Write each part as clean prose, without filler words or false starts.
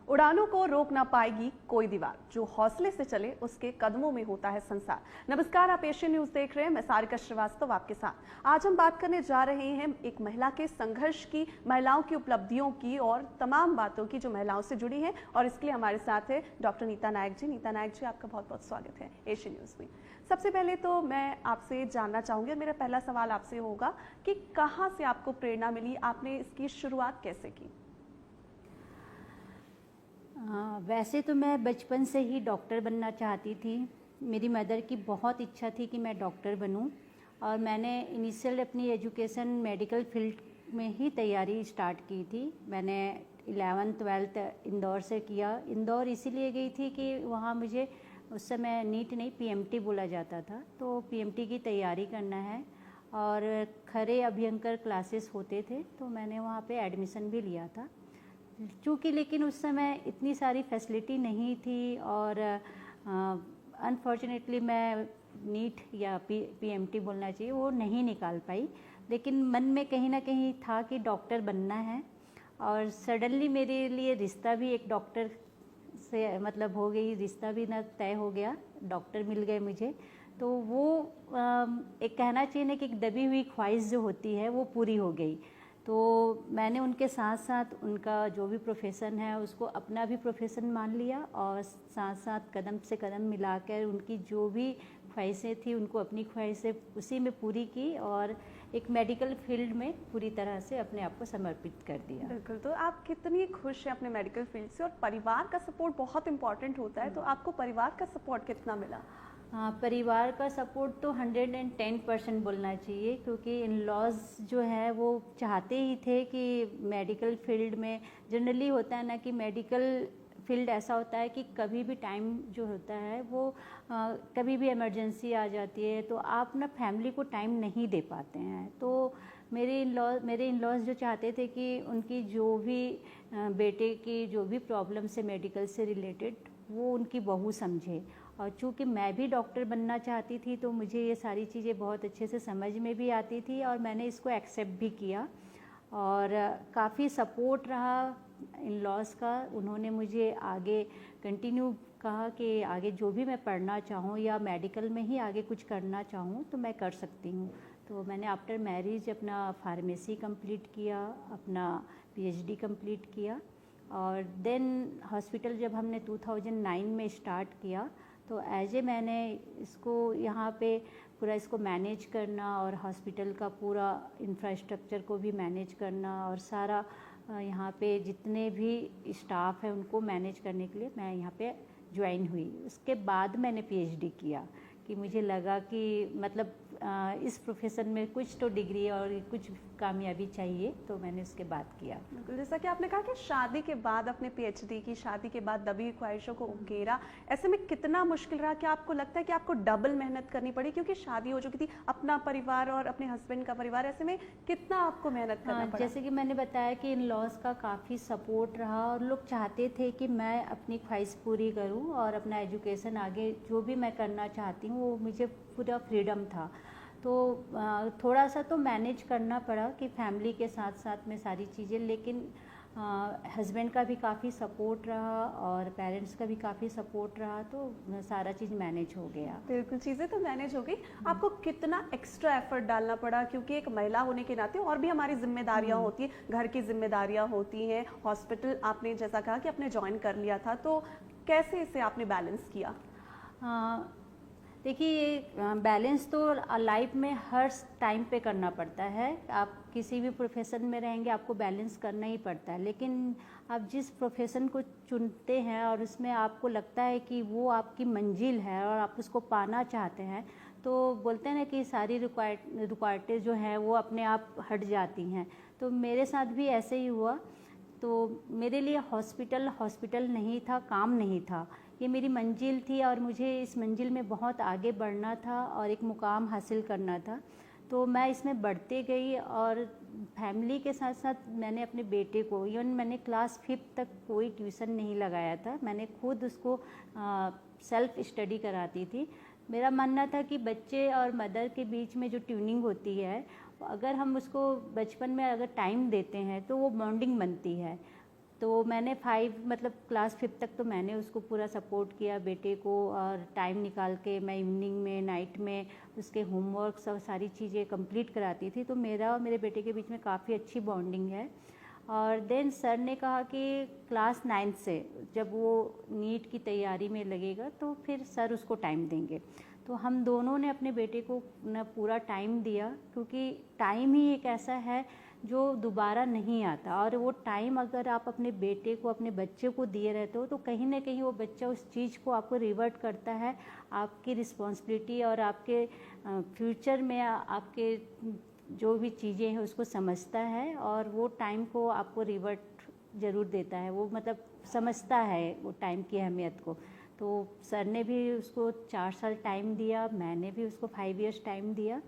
उड़ानों को रोक ना पाएगी कोई दीवार, जो हौसले से चले उसके कदमों में होता है संसार। नमस्कार, आप एशियन न्यूज देख रहे हैं। मैं सारिका श्रीवास्तव आपके साथ। आज हम बात करने जा रहे हैं एक महिला के संघर्ष की, महिलाओं की उपलब्धियों की और तमाम बातों की जो महिलाओं से जुड़ी हैं। और इसके लिए हमारे साथ है डॉक्टर नीता नायक जी। नीता नायक जी, आपका बहुत बहुत स्वागत है एशियन न्यूज में। सबसे पहले तो मैं आपसे जानना चाहूंगी, मेरा पहला सवाल आपसे होगा कि कहाँ से आपको प्रेरणा मिली, आपने इसकी शुरुआत कैसे की? वैसे तो मैं बचपन से ही डॉक्टर बनना चाहती थी। मेरी मदर की बहुत इच्छा थी कि मैं डॉक्टर बनूं और मैंने इनिशियल अपनी एजुकेशन मेडिकल फील्ड में ही तैयारी स्टार्ट की थी। मैंने 11th-12th इंदौर से किया। इंदौर इसीलिए गई थी कि वहाँ मुझे उस समय नीट नहीं पीएमटी बोला जाता था, तो पीएमटी की तैयारी करना है और खरे अभ्यंकर क्लासेस होते थे, तो मैंने वहाँ पे एडमिशन भी लिया था। चूँकि लेकिन उस समय इतनी सारी फैसिलिटी नहीं थी और अनफॉर्चुनेटली मैं नीट या पीएमटी बोलना चाहिए वो नहीं निकाल पाई। लेकिन मन में कहीं ना कहीं था कि डॉक्टर बनना है और सडनली मेरे लिए रिश्ता भी एक डॉक्टर से मतलब हो गई, रिश्ता भी ना तय हो गया, डॉक्टर मिल गए मुझे। तो वो एक कहना चाहिए ना कि एक दबी हुई ख्वाहिश जो होती है वो पूरी हो गई। तो मैंने उनके साथ साथ उनका जो भी प्रोफेशन है उसको अपना भी प्रोफेशन मान लिया और साथ साथ कदम से कदम मिलाकर उनकी जो भी ख्वाहिशें थी उनको अपनी ख्वाहिशें उसी में पूरी की और एक मेडिकल फील्ड में पूरी तरह से अपने आप को समर्पित कर दिया। बिल्कुल। तो आप कितनी खुश हैं अपने मेडिकल फील्ड से? और परिवार का सपोर्ट बहुत इंपॉर्टेंट होता है, तो आपको परिवार का सपोर्ट कितना मिला? हाँ, परिवार का सपोर्ट तो 110% बोलना चाहिए, क्योंकि इन लॉज जो है वो चाहते ही थे कि मेडिकल फील्ड में जनरली होता है ना कि मेडिकल फील्ड ऐसा होता है कि कभी भी टाइम जो होता है वो कभी भी इमरजेंसी आ जाती है तो आप ना फैमिली को टाइम नहीं दे पाते हैं। तो मेरे इन लॉज जो चाहते थे कि उनकी जो भी बेटे की जो भी प्रॉब्लम से मेडिकल से रिलेटेड वो उनकी बहू समझे। और चूँकि मैं भी डॉक्टर बनना चाहती थी तो मुझे ये सारी चीज़ें बहुत अच्छे से समझ में भी आती थी और मैंने इसको एक्सेप्ट भी किया और काफ़ी सपोर्ट रहा इन लॉज का। उन्होंने मुझे आगे कंटिन्यू कहा कि आगे जो भी मैं पढ़ना चाहूँ या मेडिकल में ही आगे कुछ करना चाहूँ तो मैं कर सकती हूँ। तो मैंने आफ्टर मैरिज अपना फार्मेसी कंप्लीट किया, अपना पीएचडी कंप्लीट किया और देन हॉस्पिटल जब हमने 2009 में स्टार्ट किया तो मैंने इसको यहाँ पे पूरा इसको मैनेज करना और हॉस्पिटल का पूरा इंफ्रास्ट्रक्चर को भी मैनेज करना और सारा यहाँ पे जितने भी स्टाफ है उनको मैनेज करने के लिए मैं यहाँ पे ज्वाइन हुई। उसके बाद मैंने पीएचडी किया कि मुझे लगा कि मतलब इस प्रोफेशन में कुछ तो डिग्री और कुछ कामयाबी चाहिए, तो मैंने उसके बाद किया। बिल्कुल, जैसा कि आपने कहा कि शादी के बाद अपने पीएचडी की, शादी के बाद दबी ख्वाहिशों को उकेरा, ऐसे में कितना मुश्किल रहा? क्या आपको लगता है कि आपको डबल मेहनत करनी पड़ी क्योंकि शादी हो चुकी थी, अपना परिवार और अपने हस्बैंड का परिवार, ऐसे में कितना आपको मेहनत करना पड़ा? जैसे कि मैंने बताया कि इन लॉज का काफ़ी सपोर्ट रहा और लोग चाहते थे कि मैं अपनी ख्वाहिश पूरी करूँ और अपना एजुकेशन आगे जो भी मैं करना चाहती हूँ वो मुझे पूरा फ्रीडम था। तो थोड़ा सा तो मैनेज करना पड़ा कि फैमिली के साथ साथ में सारी चीज़ें, लेकिन हस्बैंड का भी काफ़ी सपोर्ट रहा और पेरेंट्स का भी काफ़ी सपोर्ट रहा, तो सारा चीज़ मैनेज हो गया। बिल्कुल, चीज़ें तो मैनेज हो गई। आपको कितना एक्स्ट्रा एफर्ट डालना पड़ा? क्योंकि एक महिला होने के नाते और भी हमारी जिम्मेदारियां होती हैं, घर की जिम्मेदारियां होती हैं, हॉस्पिटल आपने जैसा कहा कि आपने ज्वाइन कर लिया था, तो कैसे इसे आपने बैलेंस किया? देखिए, ये बैलेंस तो लाइफ में हर टाइम पे करना पड़ता है। आप किसी भी प्रोफेशन में रहेंगे आपको बैलेंस करना ही पड़ता है, लेकिन आप जिस प्रोफेशन को चुनते हैं और उसमें आपको लगता है कि वो आपकी मंजिल है और आप उसको पाना चाहते हैं, तो बोलते हैं ना कि सारी रुकावटें जो हैं वो अपने आप हट जाती हैं। तो मेरे साथ भी ऐसे ही हुआ। तो मेरे लिए हॉस्पिटल नहीं था, काम नहीं था, ये मेरी मंजिल थी और मुझे इस मंजिल में बहुत आगे बढ़ना था और एक मुकाम हासिल करना था। तो मैं इसमें बढ़ते गई और फैमिली के साथ साथ मैंने अपने बेटे को, इवन मैंने क्लास 5th तक कोई ट्यूशन नहीं लगाया था, मैंने खुद उसको सेल्फ स्टडी कराती थी। मेरा मानना था कि बच्चे और मदर के बीच में जो ट्यूनिंग होती है, अगर हम उसको बचपन में अगर टाइम देते हैं तो वो बॉन्डिंग बनती है। तो मैंने मतलब क्लास 5 तक तो मैंने उसको पूरा सपोर्ट किया बेटे को, और टाइम निकाल के मैं इवनिंग में, नाइट में उसके होमवर्क्स और सारी चीज़ें कंप्लीट कराती थी। तो मेरा और मेरे बेटे के बीच में काफ़ी अच्छी बॉन्डिंग है। और देन सर ने कहा कि क्लास 9 से जब वो नीट की तैयारी में लगेगा तो फिर सर उसको टाइम देंगे। तो हम दोनों ने अपने बेटे को न पूरा टाइम दिया, क्योंकि टाइम ही एक ऐसा है जो दोबारा नहीं आता, और वो टाइम अगर आप अपने बेटे को, अपने बच्चे को दिए रहते हो तो कहीं ना कहीं वो बच्चा उस चीज़ को आपको रिवर्ट करता है, आपकी रिस्पॉन्सिबिलिटी और आपके फ्यूचर में आपके जो भी चीज़ें हैं उसको समझता है, और वो टाइम को आपको रिवर्ट ज़रूर देता है। वो मतलब समझता है वो टाइम की अहमियत को। तो सर ने भी उसको 4 साल टाइम दिया, मैंने भी उसको 5 इयर्स टाइम दिया।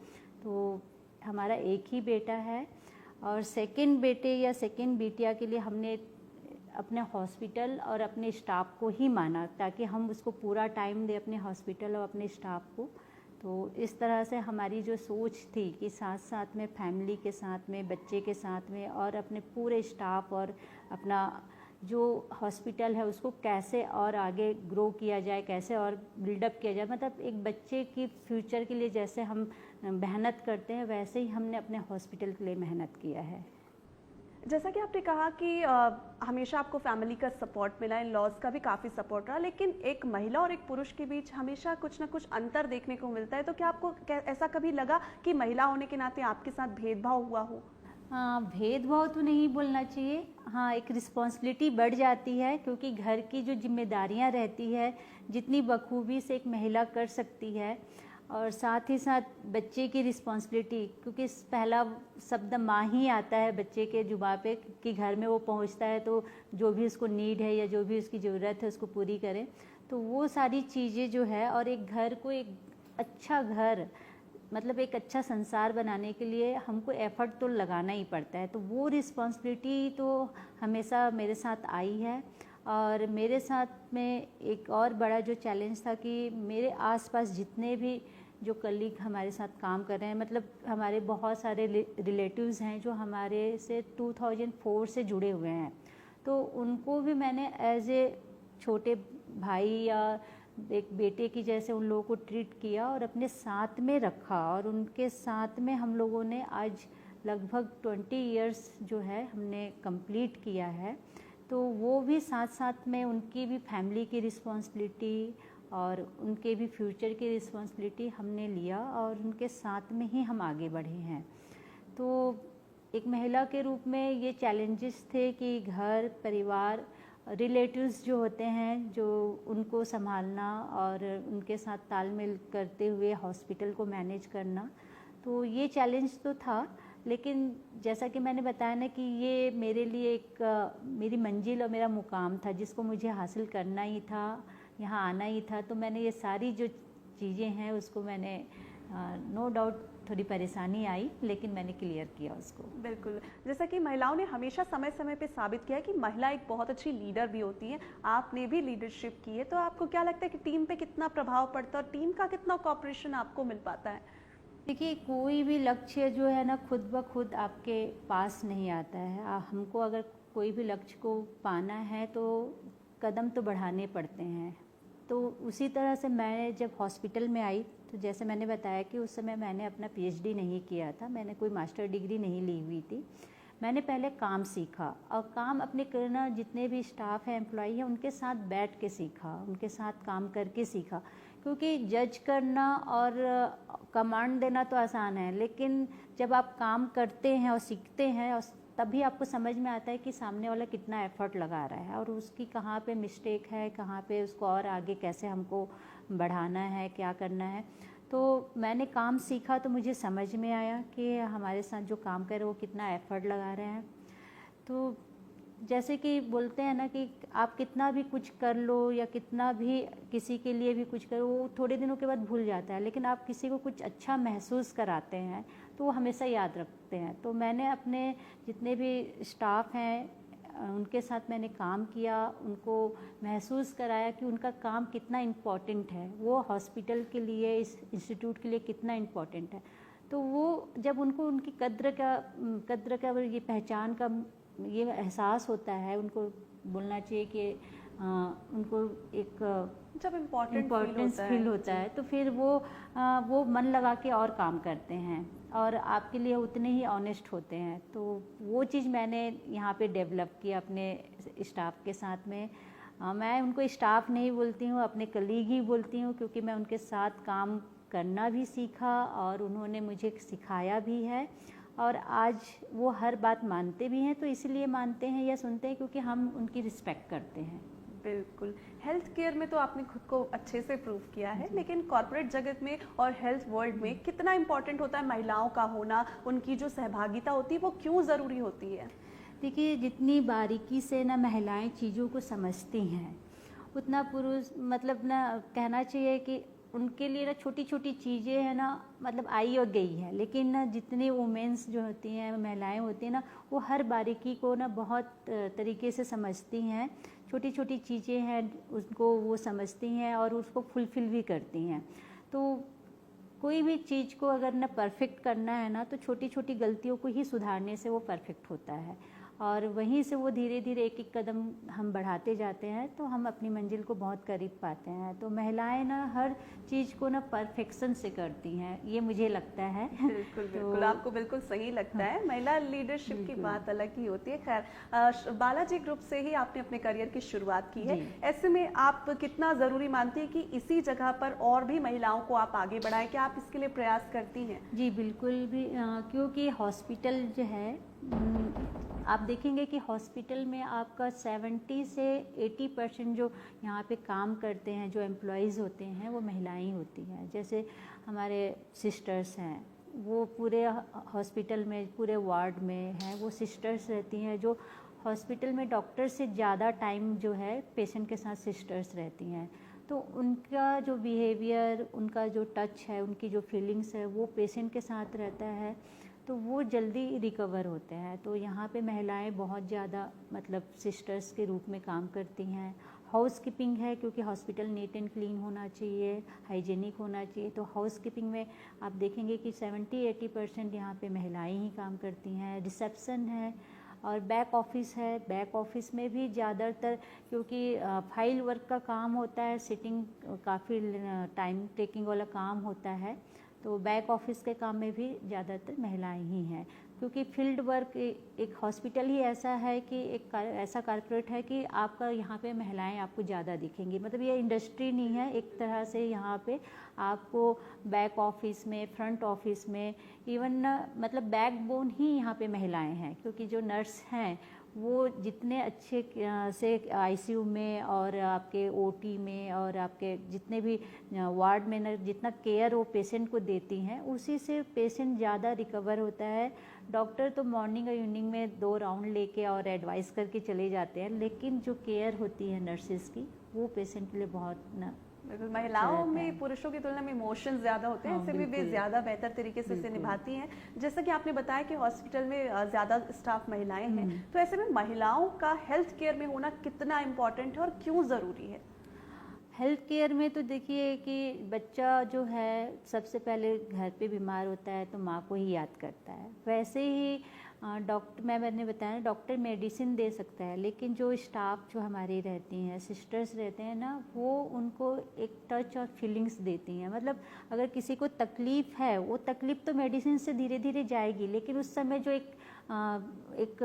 तो हमारा एक ही बेटा है, और सेकंड बेटे या सेकंड बिटिया के लिए हमने अपने हॉस्पिटल और अपने स्टाफ को ही माना, ताकि हम उसको पूरा टाइम दें अपने हॉस्पिटल और अपने स्टाफ को। तो इस तरह से हमारी जो सोच थी कि साथ साथ में फैमिली के साथ में, बच्चे के साथ में, और अपने पूरे स्टाफ और अपना जो हॉस्पिटल है उसको कैसे और आगे ग्रो किया जाए, कैसे और बिल्डअप किया जाए, मतलब एक बच्चे की फ्यूचर के लिए जैसे हम मेहनत करते हैं वैसे ही हमने अपने हॉस्पिटल के लिए मेहनत किया है। जैसा कि आपने कहा कि हमेशा आपको फैमिली का सपोर्ट मिला, इन लॉज का भी काफ़ी सपोर्ट रहा, लेकिन एक महिला और एक पुरुष के बीच हमेशा कुछ ना कुछ अंतर देखने को मिलता है। तो क्या आपको ऐसा कभी लगा कि महिला होने के नाते आपके साथ भेदभाव हुआ हो? हाँ, भेदभाव तो नहीं बोलना चाहिए। हाँ, एक रिस्पॉन्सिबिलिटी बढ़ जाती है, क्योंकि घर की जो जिम्मेदारियाँ रहती है जितनी बखूबी से एक महिला कर सकती है, और साथ ही साथ बच्चे की रिस्पॉन्सिबिलिटी, क्योंकि पहला शब्द माँ ही आता है बच्चे के जुबान पे कि घर में वो पहुंचता है तो जो भी उसको नीड है या जो भी उसकी ज़रूरत है उसको पूरी करें। तो वो सारी चीज़ें जो है, और एक घर को एक अच्छा घर मतलब एक अच्छा संसार बनाने के लिए हमको एफर्ट तो लगाना ही पड़ता है। तो वो रिस्पॉन्सिबिलिटी तो हमेशा मेरे साथ आई है। और मेरे साथ में एक और बड़ा जो चैलेंज था कि मेरे आसपास जितने भी जो कलीग हमारे साथ काम कर रहे हैं, मतलब हमारे बहुत सारे रिलेटिव्स हैं जो हमारे से 2004 से जुड़े हुए हैं, तो उनको भी मैंने एज ए छोटे भाई या एक बेटे की जैसे उन लोगों को ट्रीट किया और अपने साथ में रखा, और उनके साथ में हम लोगों ने आज लगभग 20 इयर्स जो है हमने कंप्लीट किया है। तो वो भी साथ साथ में उनकी भी फैमिली की रिस्पॉन्सिबिलिटी और उनके भी फ्यूचर की रिस्पॉन्सिबिलिटी हमने लिया, और उनके साथ में ही हम आगे बढ़े हैं। तो एक महिला के रूप में ये चैलेंजेस थे कि घर, परिवार, रिलेटिव्स जो होते हैं जो उनको संभालना और उनके साथ तालमेल करते हुए हॉस्पिटल को मैनेज करना, तो ये चैलेंज तो था। लेकिन जैसा कि मैंने बताया ना कि ये मेरे लिए एक मेरी मंजिल और मेरा मुकाम था जिसको मुझे हासिल करना ही था, यहाँ आना ही था। तो मैंने ये सारी जो चीज़ें हैं उसको मैंने नो डाउट थोड़ी परेशानी आई, लेकिन मैंने क्लियर किया उसको। बिल्कुल, जैसा कि महिलाओं ने हमेशा समय समय पे साबित किया है कि महिला एक बहुत अच्छी लीडर भी होती है। आपने भी लीडरशिप की है, तो आपको क्या लगता है कि टीम पे कितना प्रभाव पड़ता है और टीम का कितना कोऑपरेशन आपको मिल पाता है? देखिए, कोई भी लक्ष्य जो है ना खुद ब खुद आपके पास नहीं आता है। हमको अगर कोई भी लक्ष्य को पाना है तो कदम तो बढ़ाने पड़ते हैं। तो उसी तरह से मैं जब हॉस्पिटल में आई, तो जैसे मैंने बताया कि उस समय मैंने अपना पीएचडी नहीं किया था, मैंने कोई मास्टर डिग्री नहीं ली हुई थी। मैंने पहले काम सीखा, और काम अपने करना, जितने भी स्टाफ है, एम्प्लॉई है, उनके साथ बैठ के सीखा, उनके साथ काम करके सीखा। क्योंकि जज करना और कमांड देना तो आसान है, लेकिन जब आप काम करते हैं और सीखते हैं और तभी आपको समझ में आता है कि सामने वाला कितना एफर्ट लगा रहा है और उसकी कहाँ पे मिस्टेक है, कहाँ पे उसको और आगे कैसे हमको बढ़ाना है, क्या करना है। तो मैंने काम सीखा तो मुझे समझ में आया कि हमारे साथ जो काम कर रहे हैं वो कितना एफर्ट लगा रहे हैं। तो जैसे कि बोलते हैं ना कि आप कितना भी कुछ कर लो या कितना भी किसी के लिए भी कुछ करो, वो थोड़े दिनों के बाद भूल जाता है, लेकिन आप किसी को कुछ अच्छा महसूस कराते हैं तो वो हमेशा याद रखते हैं। तो मैंने अपने जितने भी स्टाफ हैं उनके साथ मैंने काम किया, उनको महसूस कराया कि उनका काम कितना इम्पोर्टेंट है, वो हॉस्पिटल के लिए, इस इंस्टीट्यूट के लिए कितना इम्पोर्टेंट है। तो वो जब उनको उनकी कद्र का ये पहचान का ये एहसास होता है, उनको बोलना चाहिए कि उनको एक जब इम्पोर्टेंस फील होता है तो फिर वो मन लगा के और काम करते हैं और आपके लिए उतने ही ऑनेस्ट होते हैं। तो वो चीज़ मैंने यहाँ पे डेवलप किया अपने स्टाफ के साथ में। मैं उनको स्टाफ नहीं बोलती हूँ, अपने कलीग ही बोलती हूँ, क्योंकि मैं उनके साथ काम करना भी सीखा और उन्होंने मुझे सिखाया भी है और आज वो हर बात मानते भी हैं। तो इसलिए मानते हैं या सुनते हैं क्योंकि हम उनकी रिस्पेक्ट करते हैं। बिल्कुल, हेल्थ केयर में तो आपने खुद को अच्छे से प्रूव किया है, लेकिन कॉर्पोरेट जगत में और हेल्थ वर्ल्ड में कितना इम्पोर्टेंट होता है महिलाओं का होना, उनकी जो सहभागिता होती है वो क्यों ज़रूरी होती है? देखिए, जितनी बारीकी से ना महिलाएं चीज़ों को समझती हैं उतना पुरुष मतलब ना कहना चाहिए कि उनके लिए ना छोटी छोटी चीज़ें हैं ना मतलब आई और गई है, लेकिन ना जितनी वुमेंस जो होती हैं, महिलाएं होती हैं ना, वो हर बारीकी को ना बहुत तरीके से समझती हैं। छोटी छोटी चीज़ें हैं उसको वो समझती हैं और उसको फुलफ़िल भी करती हैं। तो कोई भी चीज़ को अगर ना परफेक्ट करना है ना तो छोटी छोटी गलतियों को ही सुधारने से वो परफेक्ट होता है और वहीं से वो धीरे धीरे एक एक कदम हम बढ़ाते जाते हैं तो हम अपनी मंजिल को बहुत करीब पाते हैं। तो महिलाएं ना हर चीज़ को ना परफेक्शन से करती हैं, ये मुझे लगता है। बिल्कुल बिल्कुल, आपको बिल्कुल सही लगता है। महिला लीडरशिप की बात अलग ही होती है। खैर, बालाजी ग्रुप से ही आपने अपने करियर की शुरुआत की है, ऐसे में आप कितना ज़रूरी मानती हैं कि इसी जगह पर और भी महिलाओं को आप आगे बढ़ाएं? क्या आप इसके लिए प्रयास करती हैं? जी बिल्कुल भी, क्योंकि हॉस्पिटल जो है आप देखेंगे कि हॉस्पिटल में आपका 70 से 80% जो यहाँ पे काम करते हैं, जो एम्प्लॉयज़ होते हैं, वो महिलाएं ही होती हैं। जैसे हमारे सिस्टर्स हैं, वो पूरे हॉस्पिटल में, पूरे वार्ड में हैं, वो सिस्टर्स रहती हैं। जो हॉस्पिटल में डॉक्टर से ज़्यादा टाइम जो है पेशेंट के साथ सिस्टर्स रहती हैं। तो उनका जो बिहेवियर, उनका जो टच है, उनकी जो फीलिंग्स है, वो पेशेंट के साथ रहता है तो वो जल्दी रिकवर होते हैं। तो यहाँ पे महिलाएं बहुत ज़्यादा मतलब सिस्टर्स के रूप में काम करती हैं। हाउस कीपिंग है, क्योंकि हॉस्पिटल नीट एंड क्लीन होना चाहिए, हाइजीनिक होना चाहिए। तो हाउस कीपिंग में आप देखेंगे कि 70-80% यहाँ पे महिलाएं ही काम करती हैं। रिसेप्शन है और बैक ऑफिस है। बैक ऑफिस में भी ज़्यादातर, क्योंकि फाइल वर्क का काम होता है, सिटिंग काफ़ी टाइम टेकिंग वाला काम होता है, तो बैक ऑफिस के काम में भी ज़्यादातर महिलाएं ही हैं। क्योंकि फील्ड वर्क एक हॉस्पिटल ही ऐसा है कि एक ऐसा कॉर्पोरेट है कि आपका यहाँ पे महिलाएं आपको ज़्यादा दिखेंगी। मतलब ये इंडस्ट्री नहीं है, एक तरह से यहाँ पे आपको बैक ऑफिस में, फ्रंट ऑफिस में, इवन मतलब बैकबोन ही यहाँ पे महिलाएं हैं। क्योंकि जो नर्स हैं वो जितने अच्छे से आईसीयू में और आपके ओटी में और आपके जितने भी वार्ड में जितना केयर वो पेशेंट को देती हैं, उसी से पेशेंट ज़्यादा रिकवर होता है। डॉक्टर तो मॉर्निंग और इवनिंग में 2 राउंड लेके और एडवाइस करके चले जाते हैं, लेकिन जो केयर होती है नर्सेज की, वो पेशेंट के लिए बहुत बिल्कुल, महिलाओं में पुरुषों की तुलना में इमोशन ज़्यादा होते हैं, ऐसे में वे ज़्यादा बेहतर तरीके से इसे निभाती हैं। जैसा कि आपने बताया कि हॉस्पिटल में ज़्यादा स्टाफ महिलाएं हैं, तो ऐसे में महिलाओं का हेल्थ केयर में होना कितना इम्पोर्टेंट है और क्यों ज़रूरी है? हेल्थ केयर में तो देखिए कि बच्चा जो है सबसे पहले घर पे बीमार होता है तो माँ को ही याद करता है। वैसे ही डॉक्टर, मैंने बताया डॉक्टर मेडिसिन दे सकता है, लेकिन जो स्टाफ जो हमारी रहती हैं, सिस्टर्स रहते हैं ना, वो उनको एक टच और फीलिंग्स देती हैं। मतलब अगर किसी को तकलीफ़ है, वो तकलीफ़ तो मेडिसिन से धीरे धीरे जाएगी, लेकिन उस समय जो एक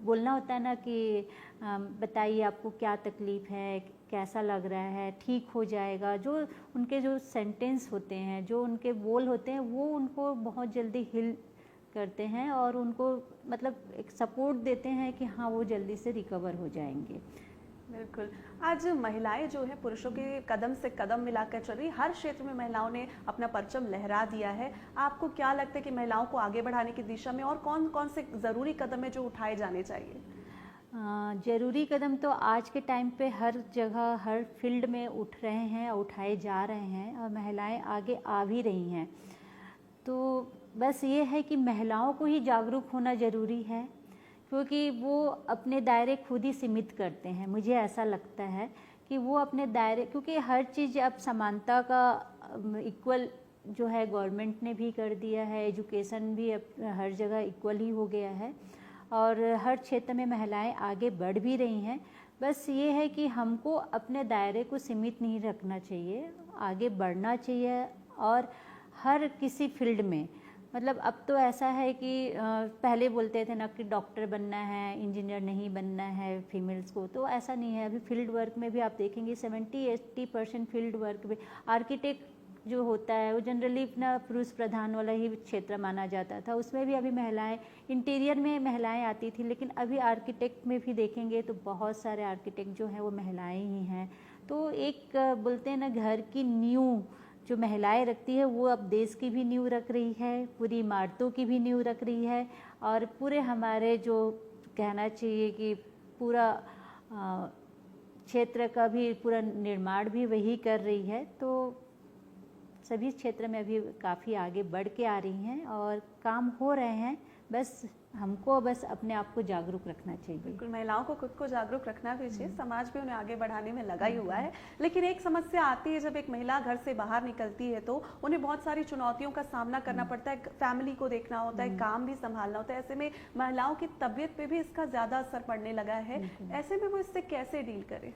बोलना होता है ना कि बताइए आपको क्या तकलीफ़ है, कैसा लग रहा है, ठीक हो जाएगा। जो उनके जो सेंटेंस होते हैं, जो उनके बोल होते हैं, वो उनको बहुत जल्दी हिल करते हैं और उनको मतलब एक सपोर्ट देते हैं कि हाँ वो जल्दी से रिकवर हो जाएंगे। बिल्कुल, आज महिलाएं जो है पुरुषों के कदम से कदम मिलाकर चल रही, हर क्षेत्र में महिलाओं ने अपना परचम लहरा दिया है। आपको क्या लगता है कि महिलाओं को आगे बढ़ाने की दिशा में और कौन कौन से ज़रूरी कदम है जो उठाए जाने चाहिए? ज़रूरी कदम तो आज के टाइम पे हर जगह, हर फील्ड में उठ रहे हैं, उठाए जा रहे हैं और महिलाएं आगे आ भी रही हैं। तो बस ये है कि महिलाओं को ही जागरूक होना ज़रूरी है, क्योंकि वो अपने दायरे खुद ही सीमित करते हैं। मुझे ऐसा लगता है कि वो अपने दायरे, क्योंकि हर चीज़ अब समानता का इक्वल जो है गवर्नमेंट ने भी कर दिया है, एजुकेशन भी अब हर जगह इक्वल ही हो गया है और हर क्षेत्र में महिलाएं आगे बढ़ भी रही हैं। बस ये है कि हमको अपने दायरे को सीमित नहीं रखना चाहिए, आगे बढ़ना चाहिए। और हर किसी फील्ड में, मतलब अब तो ऐसा है कि पहले बोलते थे ना कि डॉक्टर बनना है, इंजीनियर नहीं बनना है फीमेल्स को, तो ऐसा नहीं है। अभी फील्ड वर्क में भी आप देखेंगे 70-80% फील्ड वर्क में, आर्किटेक्ट जो होता है वो जनरली अपना पुरुष प्रधान वाला ही क्षेत्र माना जाता था, उसमें भी अभी महिलाएं, इंटीरियर में महिलाएं आती थी, लेकिन अभी आर्किटेक्ट में भी देखेंगे तो बहुत सारे आर्किटेक्ट जो हैं वो महिलाएं ही हैं। तो एक बोलते हैं ना, घर की नींव जो महिलाएं रखती है वो अब देश की भी नींव रख रही है, पूरी इमारतों की भी नींव रख रही है, और पूरे हमारे जो कहना चाहिए कि पूरा क्षेत्र का भी पूरा निर्माण भी वही कर रही है। तो सभी क्षेत्र में अभी काफ़ी आगे बढ़ के आ रही हैं और काम हो रहे हैं। बस हमको बस अपने आप को जागरूक रखना चाहिए। बिल्कुल, महिलाओं को खुद को जागरूक रखना भी चाहिए, समाज भी उन्हें आगे बढ़ाने में लगा ही हुआ है। लेकिन एक समस्या आती है, जब एक महिला घर से बाहर निकलती है तो उन्हें बहुत सारी चुनौतियों का सामना करना पड़ता है, फैमिली को देखना होता है, काम भी संभालना होता है। ऐसे में महिलाओं की तबीयत पे भी इसका ज़्यादा असर पड़ने लगा है। ऐसे में वो इससे कैसे डील करें?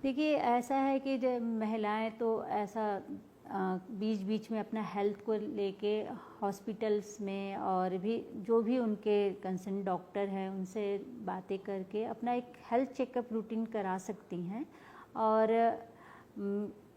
देखिए, ऐसा है कि जब महिलाएं तो ऐसा बीच बीच में अपना हेल्थ को लेके हॉस्पिटल्स में और भी जो भी उनके कंसर्न डॉक्टर हैं उनसे बातें करके अपना एक हेल्थ चेकअप रूटीन करा सकती हैं। और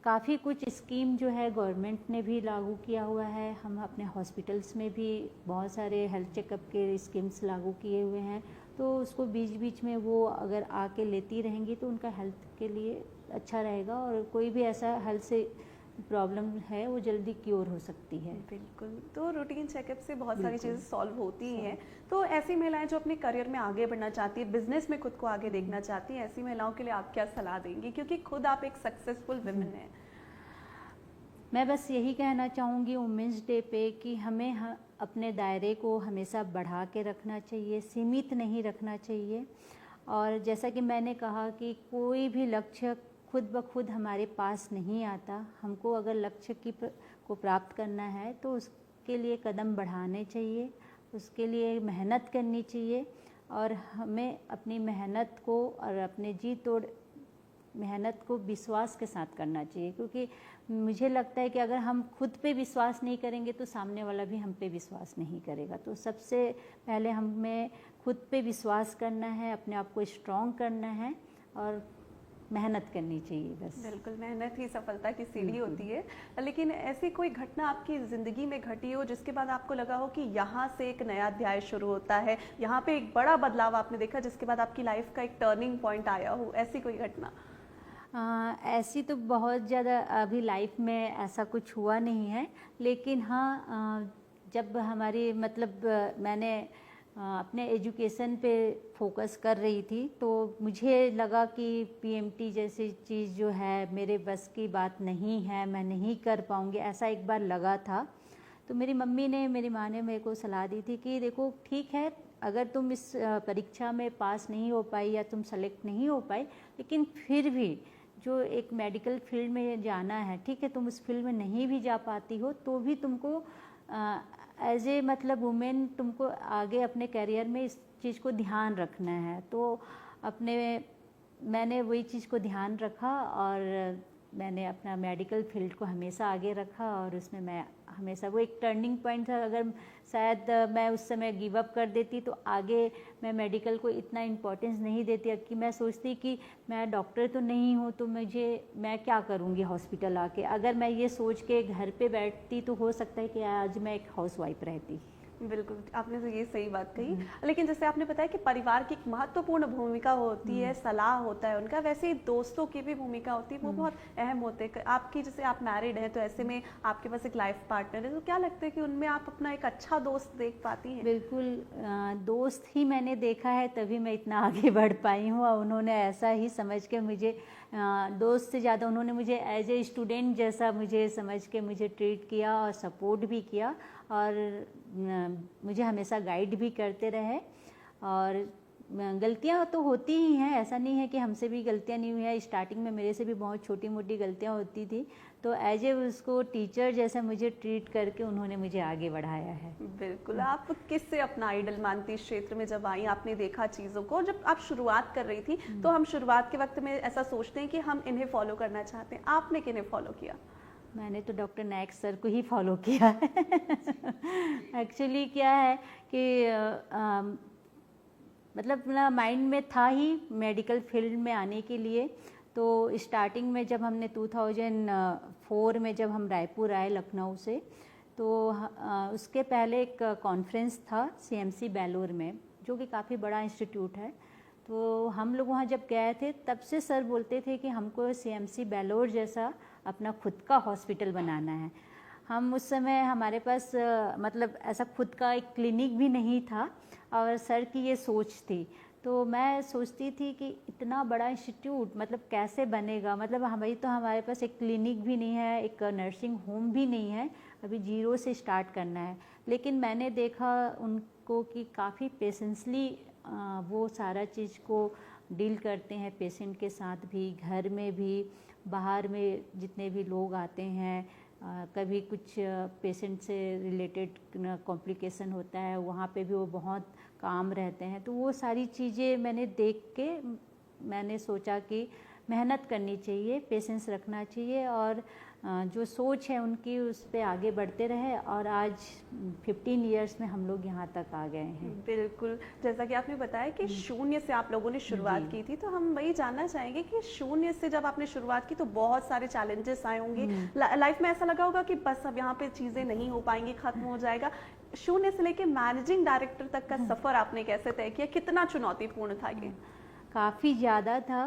काफ़ी कुछ स्कीम जो है गवर्नमेंट ने भी लागू किया हुआ है। हम अपने हॉस्पिटल्स में भी बहुत सारे हेल्थ चेकअप के स्कीम्स लागू किए हुए हैं, तो उसको बीच बीच में वो अगर आके लेती रहेंगी तो उनका हेल्थ के लिए अच्छा रहेगा, और कोई भी ऐसा हेल्थ से प्रॉब्लम है वो जल्दी क्योर हो सकती है। बिल्कुल, तो रूटीन चेकअप से बहुत सारी चीज़ें सॉल्व होती ही हैं। तो ऐसी महिलाएं जो अपने करियर में आगे बढ़ना चाहती है, बिजनेस में खुद को आगे देखना चाहती हैं, ऐसी महिलाओं के लिए आप क्या सलाह देंगी, क्योंकि खुद आप एक सक्सेसफुल वुमेन हैं? मैं बस यही कहना चाहूँगी वुमेंस डे पे कि हमें अपने दायरे को हमेशा बढ़ा के रखना चाहिए, सीमित नहीं रखना चाहिए। और जैसा कि मैंने कहा कि कोई भी लक्ष्य खुद ब खुद हमारे पास नहीं आता। हमको अगर लक्ष्य को प्राप्त करना है तो उसके लिए कदम बढ़ाने चाहिए, उसके लिए मेहनत करनी चाहिए, और हमें अपनी मेहनत को और अपने जी तोड़ मेहनत को विश्वास के साथ करना चाहिए। क्योंकि मुझे लगता है कि अगर हम खुद पे विश्वास नहीं करेंगे तो सामने वाला भी हम पे विश्वास नहीं करेगा। तो सबसे पहले हमें खुद पे विश्वास करना है, अपने आप को स्ट्रॉन्ग करना है और मेहनत करनी चाहिए बस। बिल्कुल, मेहनत ही सफलता की सीढ़ी होती है। लेकिन ऐसी कोई घटना आपकी ज़िंदगी में घटी हो जिसके बाद आपको लगा हो कि यहाँ से एक नया अध्याय शुरू होता है, यहाँ पे एक बड़ा बदलाव आपने देखा जिसके बाद आपकी लाइफ का एक टर्निंग पॉइंट आया हो, ऐसी कोई घटना? ऐसी तो बहुत ज़्यादा अभी लाइफ में ऐसा कुछ हुआ नहीं है, लेकिन हाँ, जब हमारी मतलब मैंने अपने एजुकेशन पे फोकस कर रही थी तो मुझे लगा कि पीएमटी जैसी चीज़ जो है मेरे बस की बात नहीं है, मैं नहीं कर पाऊँगी, ऐसा एक बार लगा था। तो मेरी माँ ने मेरे को सलाह दी थी कि देखो ठीक है, अगर तुम इस परीक्षा में पास नहीं हो पाई या तुम सेलेक्ट नहीं हो पाई, लेकिन फिर भी जो एक मेडिकल फील्ड में जाना है, ठीक है, तुम उस फील्ड में नहीं भी जा पाती हो तो भी तुमको एज ए मतलब वुमेन तुमको आगे अपने करियर में इस चीज़ को ध्यान रखना है। तो मैंने वही चीज़ को ध्यान रखा और मैंने अपना मेडिकल फील्ड को हमेशा आगे रखा, और उसमें मैं हमेशा, वो एक टर्निंग पॉइंट था। अगर शायद मैं उस समय गिव अप कर देती तो आगे मैं मेडिकल को इतना इम्पोर्टेंस नहीं देती, कि मैं सोचती कि मैं डॉक्टर तो नहीं हूँ तो मैं क्या करूँगी हॉस्पिटल आके। अगर मैं ये सोच के घर पे बैठती तो हो सकता है कि आज मैं एक हाउसवाइफ रहती। बिल्कुल, आपने तो ये सही बात कही। लेकिन जैसे आपने बताया कि परिवार की एक महत्वपूर्ण भूमिका होती है, सलाह होता है उनका, वैसे ही दोस्तों की भी भूमिका होती है, वो बहुत अहम होते हैं। आपकी जैसे आप मैरिड हैं तो ऐसे में आपके पास एक लाइफ पार्टनर है, तो क्या लगता है कि उनमें आप अपना एक अच्छा दोस्त देख पाती हैं? बिल्कुल, दोस्त ही मैंने देखा है तभी मैं इतना आगे बढ़ पाई हूँ, और उन्होंने ऐसा ही समझ के मुझे, दोस्त से ज़्यादा उन्होंने मुझे एज ए स्टूडेंट जैसा मुझे समझ के मुझे ट्रीट किया और सपोर्ट भी किया, और मुझे हमेशा गाइड भी करते रहे। और गलतियां तो होती ही हैं, ऐसा नहीं है कि हमसे भी गलतियां नहीं हुई हैं। स्टार्टिंग में मेरे से भी बहुत छोटी मोटी गलतियां होती थी, तो एज ए उसको टीचर जैसा मुझे ट्रीट करके उन्होंने मुझे आगे बढ़ाया है। बिल्कुल। आप किससे अपना आइडल मानती इस क्षेत्र में? जब आई आपने देखा चीज़ों को, जब आप शुरुआत कर रही थी तो हम शुरुआत के वक्त में ऐसा सोचते हैं कि हम इन्हें फॉलो करना चाहते हैं, आपने किन्हें फॉलो किया? मैंने तो डॉक्टर नायक सर को ही फॉलो किया है। एक्चुअली क्या है कि मतलब ना माइंड में था ही मेडिकल फील्ड में आने के लिए। तो स्टार्टिंग में जब हमने 2004 में जब हम रायपुर आए लखनऊ से, तो उसके पहले एक कॉन्फ्रेंस था CMC बेलोर में, जो कि काफ़ी बड़ा इंस्टीट्यूट है। तो हम लोग वहाँ जब गए थे तब से सर बोलते थे कि हमको CMC बेलोर जैसा अपना खुद का हॉस्पिटल बनाना है। हम उस समय हमारे पास मतलब ऐसा खुद का एक क्लिनिक भी नहीं था और सर की ये सोच थी। तो मैं सोचती थी कि इतना बड़ा इंस्टीट्यूट मतलब कैसे बनेगा, मतलब हमारे पास एक क्लिनिक भी नहीं है, एक नर्सिंग होम भी नहीं है, अभी जीरो से स्टार्ट करना है। लेकिन मैंने देखा उनको कि काफ़ी पेशेंसली वो सारा चीज़ को डील करते हैं, पेशेंट के साथ भी, घर में भी, बाहर में जितने भी लोग आते हैं। कभी कुछ पेशेंट से रिलेटेड कॉम्प्लिकेशन होता है, वहाँ पे भी वो बहुत काम रहते हैं। तो वो सारी चीज़ें मैंने देख के मैंने सोचा कि मेहनत करनी चाहिए, पेशेंस रखना चाहिए और जो सोच है उनकी उस पे आगे बढ़ते रहे। और आज 15 इयर्स में हम लोग यहाँ तक आ गए हैं। बिल्कुल, जैसा कि आपने बताया कि शून्य से आप लोगों ने शुरुआत की थी, तो हम वही जानना चाहेंगे कि शून्य से जब आपने शुरुआत की तो बहुत सारे चैलेंजेस आए होंगे, लाइफ में ऐसा लगा होगा कि बस अब यहाँ पे चीज़ें नहीं हो पाएंगी, खत्म हो जाएगा। शून्य से लेके मैनेजिंग डायरेक्टर तक का सफ़र आपने कैसे तय किया? कितना चुनौतीपूर्ण था ये? काफ़ी ज़्यादा था,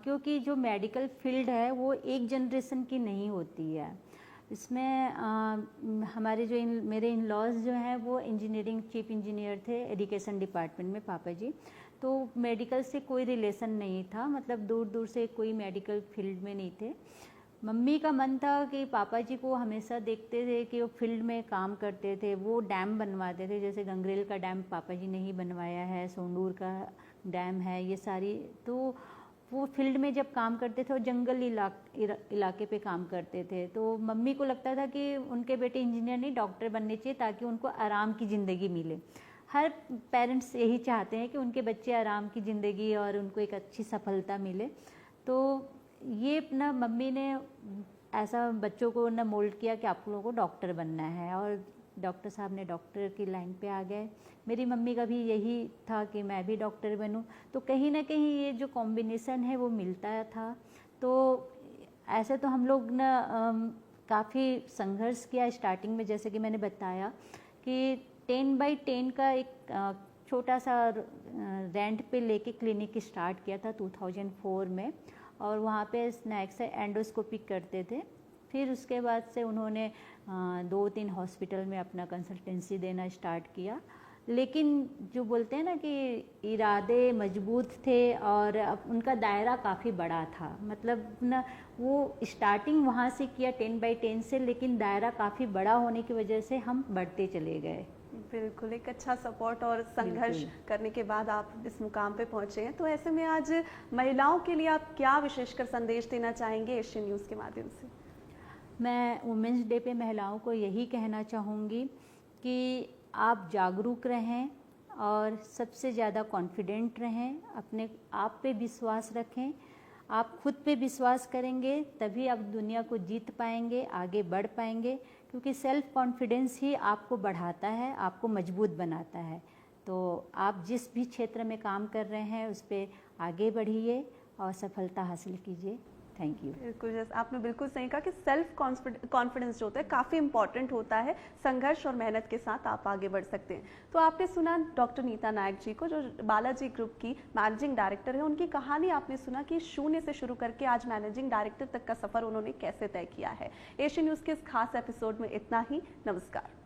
क्योंकि जो मेडिकल फील्ड है वो एक जनरेशन की नहीं होती है। इसमें हमारे जो मेरे इन लॉज जो हैं वो इंजीनियरिंग चीफ इंजीनियर थे एजुकेशन डिपार्टमेंट में, पापा जी। तो मेडिकल से कोई रिलेशन नहीं था, मतलब दूर दूर से कोई मेडिकल फील्ड में नहीं थे। मम्मी का मन था कि पापा जी को हमेशा देखते थे कि वो फील्ड में काम करते थे, वो डैम बनवाते थे, जैसे गंगरेल का डैम पापा जी ने ही बनवाया है, सोंडूर का डैम है, ये सारी। तो वो फील्ड में जब काम करते थे वो जंगल इलाके पे काम करते थे। तो मम्मी को लगता था कि उनके बेटे इंजीनियर नहीं डॉक्टर बनने चाहिए ताकि उनको आराम की ज़िंदगी मिले। हर पेरेंट्स यही चाहते हैं कि उनके बच्चे आराम की ज़िंदगी और उनको एक अच्छी सफलता मिले। तो ये अपना मम्मी ने ऐसा बच्चों को ना मोल्ड किया कि आप लोगों को डॉक्टर बनना है, और डॉक्टर साहब ने डॉक्टर की लाइन पे आ गए। मेरी मम्मी का भी यही था कि मैं भी डॉक्टर बनूं। तो कहीं ना कहीं ये जो कॉम्बिनेशन है वो मिलता था। तो ऐसे तो हम लोग ना काफ़ी संघर्ष किया स्टार्टिंग में, जैसे कि मैंने बताया कि 10x10 का एक छोटा सा रेंट पे लेके क्लिनिक स्टार्ट किया था 2004 में, और वहाँ पे नायक से एंडोस्कोपी करते थे। फिर उसके बाद से उन्होंने 2-3 हॉस्पिटल में अपना कंसल्टेंसी देना स्टार्ट किया। लेकिन जो बोलते हैं ना कि इरादे मजबूत थे और उनका दायरा काफ़ी बड़ा था, मतलब ना वो स्टार्टिंग वहाँ से किया 10x10 से, लेकिन दायरा काफ़ी बड़ा होने की वजह से हम बढ़ते चले गए। बिल्कुल, एक अच्छा सपोर्ट और संघर्ष करने के बाद आप इस मुकाम पे पहुंचे हैं। तो ऐसे में आज महिलाओं के लिए आप क्या विशेषकर संदेश देना चाहेंगे एशियन न्यूज़ के माध्यम से? मैं वुमेंस डे पे महिलाओं को यही कहना चाहूँगी कि आप जागरूक रहें और सबसे ज़्यादा कॉन्फिडेंट रहें, अपने आप पे विश्वास रखें। आप खुद पे विश्वास करेंगे तभी आप दुनिया को जीत पाएंगे, आगे बढ़ पाएंगे, क्योंकि सेल्फ कॉन्फिडेंस ही आपको बढ़ाता है, आपको मजबूत बनाता है। तो आप जिस भी क्षेत्र में काम कर रहे हैं उस पर आगे बढ़िए और सफलता हासिल कीजिए। Thank you. बिल्कुल, जैसे आपने बिल्कुल सही कहा कि सेल्फ कॉन्फिडेंस जो होता है काफ़ी इंपॉर्टेंट होता है। संघर्ष और मेहनत के साथ आप आगे बढ़ सकते हैं। तो आपने सुना डॉक्टर नीता नायक जी को, जो बालाजी ग्रुप की मैनेजिंग डायरेक्टर है। उनकी कहानी आपने सुना कि शून्य से शुरू करके आज मैनेजिंग डायरेक्टर तक का सफ़र उन्होंने कैसे तय किया है। एशियन न्यूज़ के इस खास एपिसोड में इतना ही। नमस्कार।